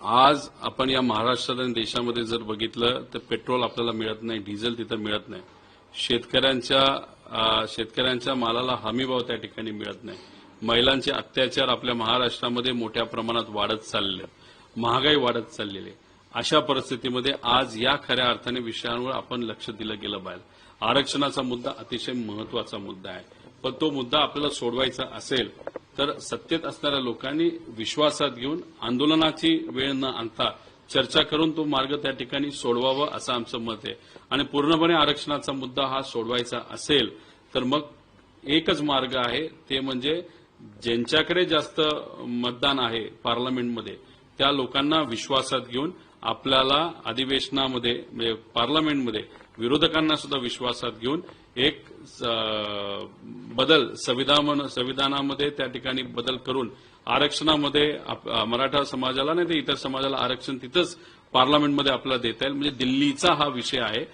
आज आपण या महाराष्ट्रात आणि देशामध्ये जर बघितलं तर पेट्रोल आपल्याला मिळत नाही, डिझेल तिथं मिळत नाही, शेतकऱ्यांच्या मालाला हमीभाव त्या ठिकाणी मिळत नाही, महिलांचे अत्याचार आपल्या महाराष्ट्रामध्ये मोठ्या प्रमाणात वाढत चाललेले आहेत, महागाई वाढत चाललेली आहे। अशा परिस्थितीमध्ये आज या खऱ्या अर्थाने विषयांवर आपण लक्ष दिलं गेलं पाहिजे। आरक्षणाचा मुद्दा अतिशय महत्त्वाचा मुद्दा आहे, पण तो मुद्दा आपल्याला सोडवायचा असेल तर सत्तेत असणाऱ्या लोकांनी विश्वासात घेऊन आंदोलनाची वेळ न आणता चर्चा करून तो मार्ग त्या ठिकाणी सोडवावा असं आमचं मत आहे। आणि पूर्णपणे आरक्षणाचा मुद्दा हा सोडवायचा असेल तर मग एकच मार्ग आहे, ते म्हणजे ज्यांच्याकडे जास्त मतदान आहे पार्लमेंटमध्ये त्या लोकांना विश्वासात घेऊन आपल्याला अधिवेशनामध्ये म्हणजे पार्लमेंटमध्ये विरोधकांना सुद्धा विश्वासात घेऊन एक बदल संविधानामध्ये त्या ठिकाणी बदल करून आरक्षणामध्ये मराठा समाजाला नाही तर इतर समाजाला आरक्षण तिथंच पार्लमेंटमध्ये आपल्याला देता येईल। म्हणजे दिल्लीचा हा विषय आहे